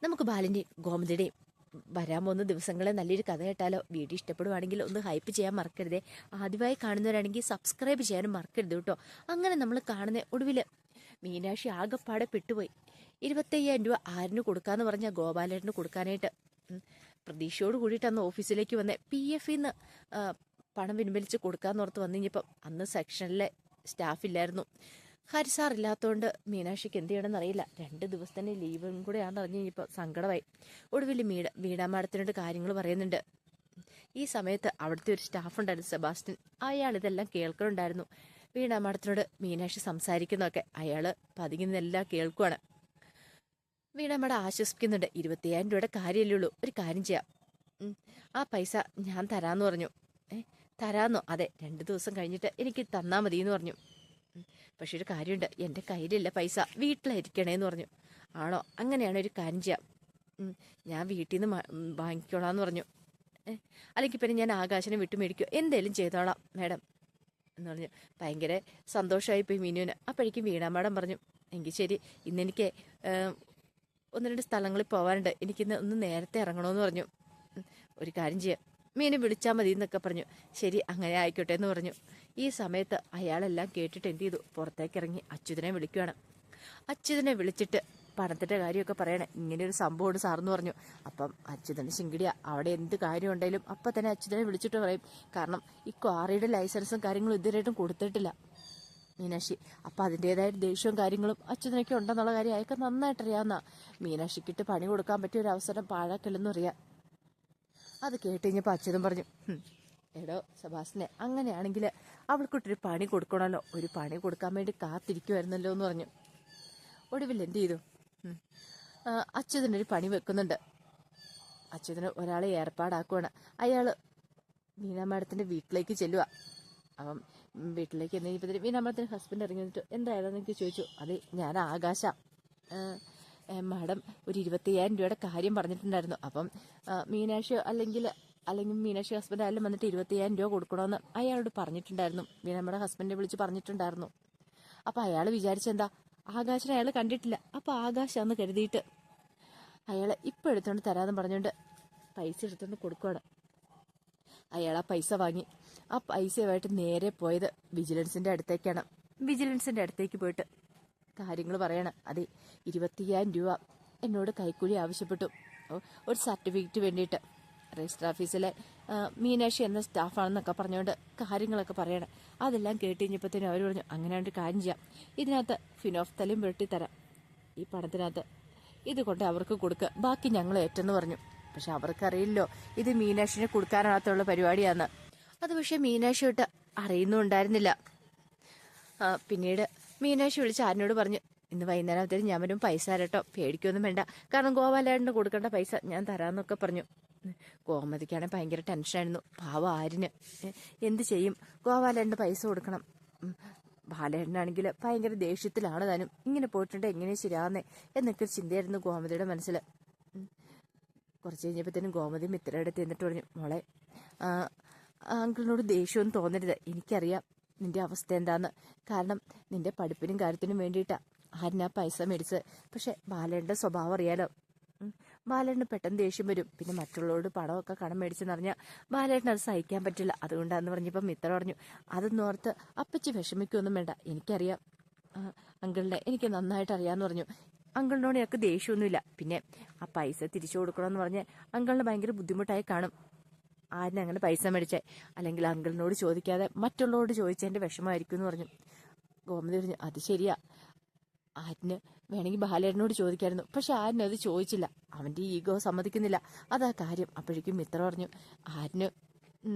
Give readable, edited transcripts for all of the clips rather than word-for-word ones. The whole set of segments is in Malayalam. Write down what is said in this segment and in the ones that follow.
നമുക്ക് ബാലിന്റെയും ഗോമതിയുടെയും വരാൻ പോകുന്ന ദിവസങ്ങളെ നല്ലൊരു കഥ കേട്ടാലോ? വീഡിയോ ഇഷ്ടപ്പെടുവാണെങ്കിൽ ഒന്ന് ഹൈപ്പ് ചെയ്യാൻ മറക്കരുതേ. ആദ്യമായി കാണുന്നവരാണെങ്കിൽ സബ്സ്ക്രൈബ് ചെയ്യാനും മറക്കരുത് കേട്ടോ. അങ്ങനെ നമ്മൾ കാണുന്ന ഒടുവിൽ മീനാക്ഷി ആകെപ്പാടെ പെട്ടുപോയി. 25,000 രൂപ ആരിന് കൊടുക്കാന്ന് പറഞ്ഞ ഗോപാലേട്ടന് കൊടുക്കാനായിട്ട് പ്രതീക്ഷയോട് കൂടിയിട്ട് അന്ന് ഓഫീസിലേക്ക് വന്നേ. PF ന്ന് പണം പിൻവലിച്ച് കൊടുക്കാന്നോർത്ത് വന്നു കഴിഞ്ഞപ്പം അന്ന് സെക്ഷനിലെ സ്റ്റാഫ് ഇല്ലായിരുന്നു. ഹരിസാർ ഇല്ലാത്തതുകൊണ്ട് മീനാക്ഷിക്ക് എന്ത് ചെയ്യണമെന്ന് അറിയില്ല. 2 ദിവസത്തെ ലീവും കൂടെ ആണെന്ന് അറിഞ്ഞു കഴിഞ്ഞപ്പോൾ സങ്കടമായി. ഒടുവിൽ വീണാ മാഡത്തിനോട് കാര്യങ്ങൾ പറയുന്നുണ്ട്. ഈ സമയത്ത് അവിടുത്തെ ഒരു സ്റ്റാഫ് ഉണ്ടായിരുന്നു, സെബാസ്റ്റ്യൻ. അയാൾ ഇതെല്ലാം കേൾക്കുന്നുണ്ടായിരുന്നു. വീണാ മാഡത്തിനോട് മീനാക്ഷി സംസാരിക്കുന്നതൊക്കെ അയാൾ പതുങ്ങുന്നെല്ലാം കേൾക്കുവാണ്. വീണാ മാഡം ആശ്വസിക്കുന്നുണ്ട്. 25,000 രൂപയുടെ കാര്യമല്ലേ ഉള്ളൂ, ഒരു കാര്യം ചെയ്യാം, ആ പൈസ ഞാൻ തരാമെന്ന് പറഞ്ഞു. തരാമെന്നോ? അതെ, 2 ദിവസം കഴിഞ്ഞിട്ട് എനിക്ക് തന്നാൽ മതി എന്ന് പറഞ്ഞു. പക്ഷെ ഒരു കാര്യമുണ്ട്, എൻ്റെ കയ്യിലില്ല പൈസ, വീട്ടിലായിരിക്കണേന്ന് പറഞ്ഞു. ആണോ? അങ്ങനെയാണ്, ഒരു കാര്യം ചെയ്യാം, ഞാൻ വീട്ടിൽ നിന്ന് വാങ്ങിക്കോളാന്ന് പറഞ്ഞു. അല്ലെങ്കിൽ പിന്നെ ഞാൻ ആകാശനെ വിട്ടു മേടിക്കുക, എന്തേലും ചെയ്തോളാം മാഡം എന്ന് പറഞ്ഞു. ഭയങ്കര സന്തോഷമായി പോയി മീനുവിന്. അപ്പോഴേക്കും വീണാ മാഡം പറഞ്ഞു, എങ്കിൽ ശരി, ഇന്നെനിക്ക് 1-2 സ്ഥലങ്ങളിൽ പോകാനുണ്ട്, എനിക്കിന്ന് ഒന്ന് നേരത്തെ ഇറങ്ങണമെന്ന് പറഞ്ഞു. ഒരു കാര്യം ചെയ്യാം, മീനെ വിളിച്ചാൽ മതി എന്നൊക്കെ പറഞ്ഞു. ശരി, അങ്ങനെ ആയിക്കോട്ടെ എന്ന് പറഞ്ഞു. ഈ സമയത്ത് അയാളെല്ലാം കേട്ടിട്ട് എന്ത് ചെയ്തു, പുറത്തേക്ക് ഇറങ്ങി അച്യുതനെ വിളിക്കുകയാണ്. അച്യുതനെ വിളിച്ചിട്ട് പണത്തിൻ്റെ കാര്യമൊക്കെ പറയണേ, ഇങ്ങനെ ഒരു സംഭവമാണ് സാറെന്ന് പറഞ്ഞു. അപ്പം അച്യുതന് ശിങ്കിടിയ, അവിടെ എന്ത് കാര്യം ഉണ്ടെങ്കിലും അപ്പം തന്നെ അച്യുതനെ വിളിച്ചിട്ട് പറയും. കാരണം ഈ ക്വാറിയുടെ ലൈസൻസും കാര്യങ്ങളും ഇതുവരെയായിട്ടും കൊടുത്തിട്ടില്ല മീനാക്ഷി. അപ്പം അതിൻ്റെതായ ദേഷ്യവും കാര്യങ്ങളും അച്യുതനൊക്കെ ഉണ്ടെന്നുള്ള കാര്യം അയാൾക്ക് നന്നായിട്ടറിയാവുന്ന. മീനാക്ഷിക്കിട്ട് പണി കൊടുക്കാൻ പറ്റിയ ഒരു അവസരം പാഴാക്കല്ലെന്നും അറിയാം. അത് കേട്ട് കഴിഞ്ഞപ്പോൾ അച്യുതൻ പറഞ്ഞു, എടോ സെബാസ്റ്റിനെ, അങ്ങനെയാണെങ്കിൽ അവൾക്കിട്ടൊരു പണി കൊടുക്കണമല്ലോ, ഒരു പണി കൊടുക്കാൻ വേണ്ടി കാത്തിരിക്കുമായിരുന്നല്ലോ എന്ന് പറഞ്ഞു. ഒടുവിൽ എന്ത് ചെയ്തു, അച്യുതനൊരു പണി വെക്കുന്നുണ്ട്. അച്യുതന് ഒരാളെ ഏർപ്പാടാക്കുവാണ്. അയാൾ വീണാ മാഡത്തിൻ്റെ വീട്ടിലേക്ക് ചെല്ലുക. അപ്പം വീട്ടിലേക്ക് എന്ന് കഴിഞ്ഞപ്പോൾ വീണാ മാഡത്തിൻ്റെ ഹസ്ബൻഡ് ഇറങ്ങി വന്നിട്ട്, എന്തായാലും എനിക്ക് ചോദിച്ചു. അതെ, ഞാൻ ആകാശ, മാഡം ഒരു 25,000 രൂപയുടെ കാര്യം പറഞ്ഞിട്ടുണ്ടായിരുന്നു. അപ്പം മീനാക്ഷി അല്ലെങ്കിൽ മീനാക്ഷി ഹസ്ബൻഡ് ആയാലും വന്നിട്ട് 25,000 രൂപ കൊടുക്കണമെന്ന് അയാളോട് പറഞ്ഞിട്ടുണ്ടായിരുന്നു. വീണമ്മയുടെ ഹസ്ബൻഡിനെ വിളിച്ച് പറഞ്ഞിട്ടുണ്ടായിരുന്നു. അപ്പം അയാൾ വിചാരിച്ചെന്താ, ആകാശിനെ അയാൾ കണ്ടിട്ടില്ല, അപ്പം ആകാശാന്ന് കരുതിയിട്ട് അയാൾ ഇപ്പം എടുത്തുകൊണ്ട് തരാമെന്ന് പറഞ്ഞുകൊണ്ട് പൈസ എടുത്തുകൊണ്ട് കൊടുക്കുകയാണ്. അയാൾ ആ പൈസ വാങ്ങി. ആ പൈസയുമായിട്ട് നേരെ പോയത് വിജിലൻസിൻ്റെ അടുത്തേക്കാണ്. വിജിലൻസിൻ്റെ അടുത്തേക്ക് പോയിട്ട് കാര്യങ്ങൾ പറയണം. അതെ, 25,000 രൂപ എന്നോട് കൈക്കൂലി ആവശ്യപ്പെട്ടു, ഒരു സർട്ടിഫിക്കറ്റ് വേണ്ടിയിട്ട്. രജിസ്റ്റർ ഓഫീസിലെ മീനാക്ഷി എന്ന സ്റ്റാഫാണെന്നൊക്കെ പറഞ്ഞുകൊണ്ട് കാര്യങ്ങളൊക്കെ പറയണം. അതെല്ലാം കേട്ട് കഴിഞ്ഞപ്പോഴത്തേനും അവർ പറഞ്ഞു, അങ്ങനെ ഒരു കാര്യം ചെയ്യാം, ഇതിനകത്ത് ഫിനോഫ്തലയും പുരട്ടിത്തരാം, ഈ പണത്തിനകത്ത് ഇത് കൊണ്ട് അവർക്ക് കൊടുക്കുക, ബാക്കി ഞങ്ങൾ ഏറ്റെന്ന് പറഞ്ഞു. പക്ഷെ അവർക്കറിയില്ലോ ഇത് മീനാക്ഷിനെ കൊടുക്കാനകത്തുള്ള പരിപാടിയാന്ന്. അത് പക്ഷെ മീനാക്ഷി തൊട്ട് അറിയുന്നുണ്ടായിരുന്നില്ല. പിന്നീട് മീനാക്ഷി വിളിച്ച് ആരിനോട് പറഞ്ഞു, ഇന്ന് വൈകുന്നേരത്തേക്ക് ഞാൻ വരും, പൈസ തരട്ടോ, പേടിക്കൊന്നും വേണ്ട, കാരണം ഗോപാലേട്ടന് കൊടുക്കേണ്ട പൈസ ഞാൻ തരാമെന്നൊക്കെ പറഞ്ഞു. ഗോമതിക്കാണെങ്കിൽ ഭയങ്കര ടെൻഷനായിരുന്നു. പാവം ആരിന് എന്ത് ചെയ്യും, ഗോപാലേട്ടന് പൈസ കൊടുക്കണം. ബാലേട്ടനാണെങ്കിൽ ഭയങ്കര ദേഷ്യത്തിലാണ് താനും, ഇങ്ങനെ പോയിട്ടുണ്ട് എങ്ങനെ ശരിയാവുന്നേ എന്നൊക്കെ ഒരു ചിന്തയായിരുന്നു ഗോമതിയുടെ മനസ്സിൽ. കുറച്ച് കഴിഞ്ഞപ്പോഴത്തേനും ഗോമതി മിത്രയുടെ അടുത്ത് എന്നിട്ട് പറഞ്ഞു, മോളെ, അങ്കിളിനോട് ദേഷ്യമൊന്നും തോന്നരുത്, എനിക്കറിയാം നിന്റെ അവസ്ഥ എന്താന്ന്. കാരണം നിന്റെ പഠിപ്പിനും കാര്യത്തിനും വേണ്ടിയിട്ടാണ് ആരിനാ പൈസ മേടിച്ചത്. പക്ഷെ ബാലേട്ടൻ്റെ സ്വഭാവം അറിയാലോ, ബാലേട്ടന് പെട്ടെന്ന് ദേഷ്യം വരും. പിന്നെ മറ്റുള്ളവരോട് പണമൊക്കെ കടം മേടിച്ചെന്ന് പറഞ്ഞാൽ ബാലേട്ടന് അത് സഹിക്കാൻ പറ്റില്ല. അതുകൊണ്ടാന്ന് പറഞ്ഞപ്പോൾ മിത്ര പറഞ്ഞു, അതൊന്നും ഓർത്ത് അപ്പച്ചി വിഷമിക്കൊന്നും വേണ്ട, എനിക്കറിയാം അങ്കിളിനെ, എനിക്ക് നന്നായിട്ട് അറിയാമെന്ന് പറഞ്ഞു. അങ്കിളിനോട് ഞങ്ങൾക്ക് ദേഷ്യമൊന്നുമില്ല. പിന്നെ ആ പൈസ തിരിച്ചു കൊടുക്കണമെന്ന് പറഞ്ഞ് അങ്കിളിന് ഭയങ്കര ബുദ്ധിമുട്ടായി കാണും. ആരിനങ്ങനെ പൈസ മേടിച്ചേ, അല്ലെങ്കിൽ അങ്കിളിനോട് ചോദിക്കാതെ മറ്റുള്ളവരോട് ചോദിച്ചതിൻ്റെ വിഷമമായിരിക്കും എന്ന് പറഞ്ഞു. ഗോമതി പറഞ്ഞു, അത് ശരിയാ, ആരിന് വേണമെങ്കിൽ ബാലേട്ടനോട് ചോദിക്കായിരുന്നു, പക്ഷെ ആരിനത് ചോദിച്ചില്ല, അവൻ്റെ ഈഗോ സമ്മതിക്കുന്നില്ല, അതാ കാര്യം. അപ്പോഴേക്കും മിത്ര പറഞ്ഞു, ആരിന്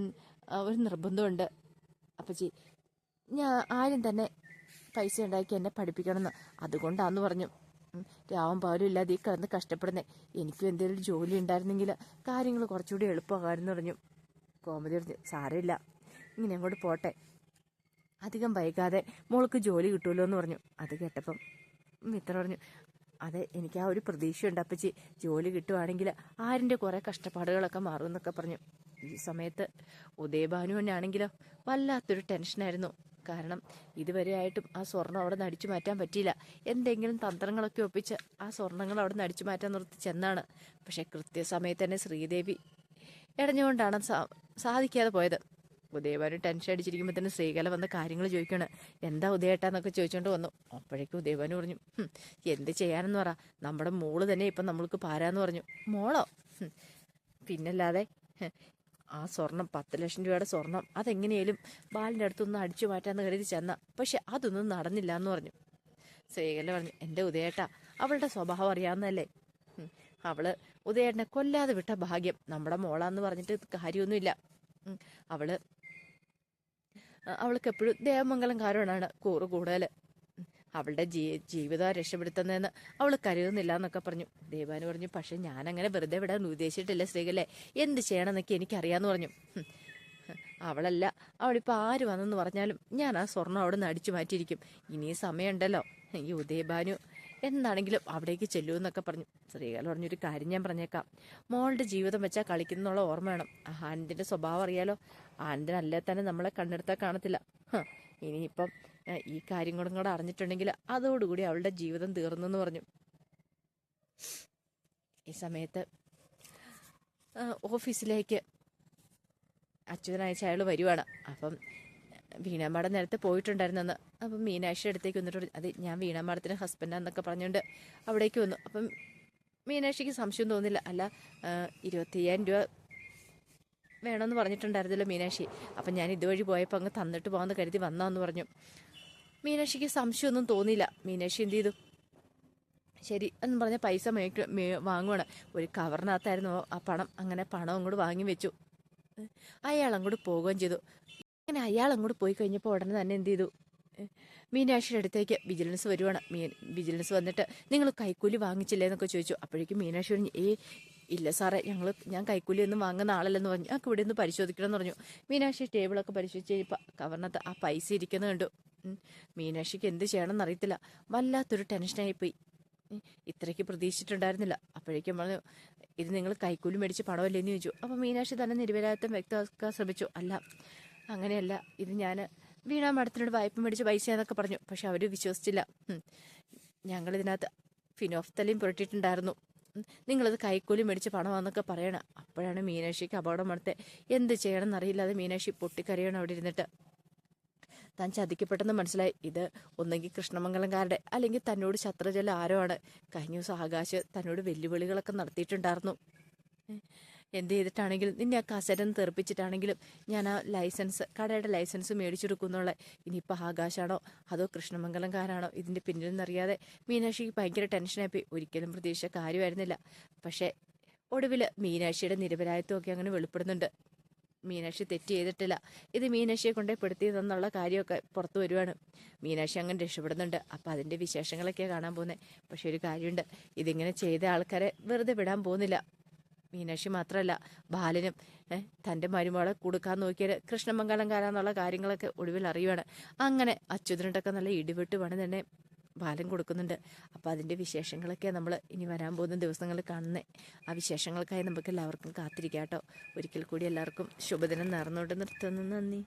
ഒരു നിർബന്ധമുണ്ട് അപ്പച്ചി, ആരും തന്നെ പൈസ ഉണ്ടാക്കി എന്നെ പഠിപ്പിക്കണമെന്ന്, അതുകൊണ്ടാന്ന് പറഞ്ഞു. രാവും പകലും ഇല്ലാതെ ഈ കിടന്ന് കഷ്ടപ്പെടുന്നേ, എനിക്കും എന്തെങ്കിലും ജോലി ഉണ്ടായിരുന്നെങ്കിൽ കാര്യങ്ങൾ കുറച്ചുകൂടി എളുപ്പമാകാമെന്ന് പറഞ്ഞു. കോമതി പറഞ്ഞു, സാരമില്ല, ഇങ്ങനെ അങ്ങോട്ട് പോട്ടെ, അധികം വൈകാതെ മോൾക്ക് ജോലി കിട്ടുമല്ലോ എന്ന് പറഞ്ഞു. അത് കേട്ടപ്പം മിത്ര പറഞ്ഞു, അതെ, എനിക്ക് ആ ഒരു പ്രതീക്ഷയുണ്ട് അപ്പച്ചി, ജോലി കിട്ടുവാണെങ്കിൽ ആരിൻ്റെ കുറേ കഷ്ടപ്പാടുകളൊക്കെ മാറുമെന്നൊക്കെ പറഞ്ഞു. ഈ സമയത്ത് ഉദയഭാനുവിനാണെങ്കിലോ വല്ലാത്തൊരു ടെൻഷനായിരുന്നു. കാരണം ഇതുവരെയായിട്ടും ആ സ്വർണം അവിടെ നിന്ന് അടിച്ചു മാറ്റാൻ പറ്റിയില്ല. എന്തെങ്കിലും തന്ത്രങ്ങളൊക്കെ ഒപ്പിച്ച് ആ സ്വർണ്ണങ്ങൾ അവിടെ നിന്ന് അടിച്ചു മാറ്റാൻ നിർത്തി ചെന്നാണ്. പക്ഷെ കൃത്യസമയത്ത് തന്നെ ശ്രീദേവി ഇടഞ്ഞുകൊണ്ടാണ് സാധിക്കാതെ പോയത്. ഉദയഭാനു ടെൻഷൻ അടിച്ചിരിക്കുമ്പോൾ തന്നെ ശ്രീകല വന്ന കാര്യങ്ങൾ ചോദിക്കുകയാണ്. എന്താ ഉദയേട്ടാന്നൊക്കെ ചോദിച്ചുകൊണ്ട് വന്നു. അപ്പോഴേക്കും ഉദയഭാനു പറഞ്ഞു, എന്ത് ചെയ്യാനെന്ന് പറ, നമ്മുടെ മോള് തന്നെ ഇപ്പം നമ്മൾക്ക് പാരാന്ന് പറഞ്ഞു. മോളോ? പിന്നല്ലാതെ ആ സ്വർണം 10 ലക്ഷം രൂപയുടെ സ്വർണം അതെങ്ങനെയാലും ബാലിൻ്റെ അടുത്തൊന്ന് അടിച്ചു മാറ്റാന്ന് കരുതി ചെന്ന, പക്ഷെ അതൊന്നും നടന്നില്ല എന്ന് പറഞ്ഞു. ശ്രീകല പറഞ്ഞു, എൻ്റെ ഉദയേട്ടാ, അവളുടെ സ്വഭാവം അറിയാവുന്നതല്ലേ. അവള് ഉദയേട്ടനെ കൊല്ലാതെ വിട്ട ഭാഗ്യം. നമ്മുടെ മോളാന്ന് പറഞ്ഞിട്ട് കാര്യമൊന്നുമില്ല. അവൾക്ക് എപ്പോഴും ദേവമംഗലം കാരണമാണ് കൂറ് കൂടുതൽ. അവളുടെ ജീവിതം രക്ഷപ്പെടുത്തുന്നതെന്ന് അവൾ കരുതുന്നില്ല എന്നൊക്കെ പറഞ്ഞു. ദേവാനു പറഞ്ഞു, പക്ഷെ ഞാനങ്ങനെ വെറുതെ വിടാൻ ഉദ്ദേശിച്ചിട്ടില്ല ശ്രീകലെ, എന്ത് ചെയ്യണമെന്നൊക്കെ എനിക്കറിയാമെന്ന് പറഞ്ഞു. അവളല്ല, അവളിപ്പോൾ ആര് വന്നെന്ന് പറഞ്ഞാലും ഞാൻ ആ സ്വർണം അവിടെ നിന്ന് അടിച്ചു മാറ്റിയിരിക്കും. ഇനിയും സമയമുണ്ടല്ലോ. ഈ ഉദയഭാനു എന്താണെങ്കിലും അവിടേക്ക് ചെല്ലുമെന്നൊക്കെ പറഞ്ഞു. ശ്രീകല പറഞ്ഞൊരു കാര്യം ഞാൻ പറഞ്ഞേക്കാം, മോളുടെ ജീവിതം വെച്ചാൽ കളിക്കുന്നുള്ള ഓർമ്മ വേണം. ആനന്ദിൻ്റെ സ്വഭാവം അറിയാലോ, ആനന്ദിനല്ലേ തന്നെ നമ്മളെ കണ്ണെടുത്താൽ കാണത്തില്ല. ഇനിയിപ്പം ഈ കാര്യങ്ങളും കൂടെ അറിഞ്ഞിട്ടുണ്ടെങ്കിൽ അതോടുകൂടി അവളുടെ ജീവിതം തീർന്നെന്ന് പറഞ്ഞു. ഈ സമയത്ത് ഓഫീസിലേക്ക് അച്യുതനയച്ച അയാൾ വരുവാണ്. അപ്പം വീണാമാടം നേരത്തെ പോയിട്ടുണ്ടായിരുന്നെന്ന്. അപ്പം മീനാക്ഷിയുടെ അടുത്തേക്ക് വന്നിട്ട് അത് ഞാൻ വീണാമാടത്തിൻ്റെ ഹസ്ബൻഡാന്നൊക്കെ പറഞ്ഞുകൊണ്ട് അവിടേക്ക് വന്നു. അപ്പം മീനാക്ഷിക്ക് സംശയം തോന്നില്ല. അല്ല, 25,000 രൂപ വേണമെന്ന് പറഞ്ഞിട്ടുണ്ടായിരുന്നല്ലോ മീനാക്ഷി. അപ്പം ഞാൻ ഇതുവഴി പോയപ്പോൾ അങ്ങ് തന്നിട്ട് പോകാമെന്ന് കരുതി വന്നാന്ന് പറഞ്ഞു. മീനാക്ഷിക്ക് സംശയമൊന്നും തോന്നിയില്ല. മീനാക്ഷി എന്ത് ചെയ്തു, ശരി എന്ന് പറഞ്ഞ പൈസ വാങ്ങുവാണ്. ഒരു കവറിനകത്തായിരുന്നു ആ പണം. അങ്ങനെ പണം അങ്ങോട്ട് വാങ്ങി വെച്ചു. അയാൾ അങ്ങോട്ട് പോവുകയും ചെയ്തു. അങ്ങനെ അയാൾ അങ്ങോട്ട് പോയി കഴിഞ്ഞപ്പോൾ ഉടനെ തന്നെ എന്ത് ചെയ്തു, മീനാക്ഷിയുടെ അടുത്തേക്ക് വിജിലൻസ് വരുവാണ്. വിജിലൻസ് വന്നിട്ട് നിങ്ങൾ കൈക്കൂലി വാങ്ങിച്ചില്ലേ എന്നൊക്കെ ചോദിച്ചു. അപ്പോഴേക്കും മീനാക്ഷി പറഞ്ഞു, ഇല്ല സാറേ, ഞാൻ കൈക്കൂലി ഒന്നും വാങ്ങുന്ന ആളല്ലെന്ന് പറഞ്ഞു. ഞങ്ങൾക്ക് ഇവിടെ ഒന്ന് പരിശോധിക്കണം എന്ന് പറഞ്ഞു. മീനാക്ഷി ടേബിളൊക്കെ പരിശോധിച്ച് കഴിഞ്ഞപ്പോൾ കവറിനകത്ത് ആ പൈസ ഇരിക്കുന്നത് കണ്ടു. മീനാക്ഷിക്ക് എന്ത് ചെയ്യണമെന്ന് അറിയത്തില്ല. വല്ലാത്തൊരു ടെൻഷനായിപ്പോയി. ഇത്രയ്ക്ക് പ്രതീക്ഷിച്ചിട്ടുണ്ടായിരുന്നില്ല. അപ്പോഴേക്കും പറഞ്ഞു, ഇത് നിങ്ങൾ കൈക്കൂലി മേടിച്ച് പണമല്ലേ എന്ന് ചോദിച്ചു. അപ്പോൾ മീനാക്ഷി തന്നെ നിരപരാധിത്വം വ്യക്തമാക്കാൻ ശ്രമിച്ചു. അല്ല, അങ്ങനെയല്ല, ഇത് ഞാൻ വീണാ മാഡത്തിനോട് വായ്പ മേടിച്ച പൈസയാന്നൊക്കെ പറഞ്ഞു. പക്ഷെ അവർ വിശ്വസിച്ചില്ല. ഞങ്ങളിതിനകത്ത് ഫിനോഫ്തലയും പുരട്ടിയിട്ടുണ്ടായിരുന്നു, നിങ്ങളത് കൈക്കൂലി മേടിച്ച് പണമാണെന്നൊക്കെ പറയണം. അപ്പോഴാണ് മീനാക്ഷിക്ക് അപകടം അടുത്തെ. എന്ത് ചെയ്യണം എന്നറിയില്ലാതെ മീനാക്ഷി പൊട്ടിക്കരയണം അവിടെ ഇരുന്നിട്ട്. താൻ ചതിക്കപ്പെട്ടെന്ന് മനസ്സിലായി. ഇത് ഒന്നെങ്കിൽ കൃഷ്ണമംഗലംകാരുടെ അല്ലെങ്കിൽ തന്നോട് ശത്രുജല ആരോ ആണ്. കഴിഞ്ഞ ദിവസം ആകാശ് തന്നോട് വെല്ലുവിളികളൊക്കെ നടത്തിയിട്ടുണ്ടായിരുന്നു. എന്ത് ചെയ്തിട്ടാണെങ്കിലും നിന്നെ ആ കസരന്ന് തെറിപ്പിച്ചിട്ടാണെങ്കിലും ഞാൻ ആ ലൈസൻസ്, കടയുടെ ലൈസൻസ് മേടിച്ചെടുക്കുന്നുള്ള. ഇനിയിപ്പോൾ ആകാശാണോ അതോ കൃഷ്ണമംഗലംകാരാണോ ഇതിൻ്റെ പിന്നിലെന്നറിയാതെ മീനാക്ഷിക്ക് ഭയങ്കര ടെൻഷനായിപ്പോയി. ഒരിക്കലും പ്രതീക്ഷിച്ച കാര്യമായിരുന്നില്ല. പക്ഷേ ഒടുവിൽ മീനാക്ഷിയുടെ നിരപരാധിത്വമൊക്കെ അങ്ങനെ വെളിപ്പെടുന്നുണ്ട്. മീനാക്ഷി തെറ്റ് ചെയ്തിട്ടില്ല, ഇത് മീനാക്ഷിയെ കൊണ്ടേ പെടുത്തിയതെന്നുള്ള കാര്യമൊക്കെ പുറത്തു വരുവാണ്. മീനാക്ഷി അങ്ങനെ രക്ഷപ്പെടുന്നുണ്ട്. അപ്പം അതിൻ്റെ വിശേഷങ്ങളൊക്കെ കാണാൻ പോകുന്നത്. പക്ഷെ ഒരു കാര്യമുണ്ട്, ഇതിങ്ങനെ ചെയ്ത ആൾക്കാരെ വെറുതെ വിടാൻ പോകുന്നില്ല. മീനാക്ഷി മാത്രമല്ല, ബാലനും തൻ്റെ മരുമകളെ കൊടുക്കാൻ നോക്കിയാൽ കൃഷ്ണമംഗലംകാരാന്നുള്ള കാര്യങ്ങളൊക്കെ ഒടുവിൽ അറിയുവാണ്. അങ്ങനെ അച്യുതനോടൊക്കെ നല്ല ഇടിവിട്ട് വേണം തന്നെ ബാലൻ കൊടുക്കുന്നുണ്ട്. അപ്പോൾ അതിൻ്റെ വിശേഷങ്ങളൊക്കെ നമ്മൾ ഇനി വരാൻ പോകുന്ന ദിവസങ്ങളിൽ കാണുന്നത്. ആ വിശേഷങ്ങൾക്കായി നമുക്ക് എല്ലാവർക്കും കാത്തിരിക്കാം കേട്ടോ. ഒരിക്കൽ കൂടി എല്ലാവർക്കും ശുഭദിനം നേർന്നുകൊണ്ട് നിർത്തുന്നു. നന്ദി.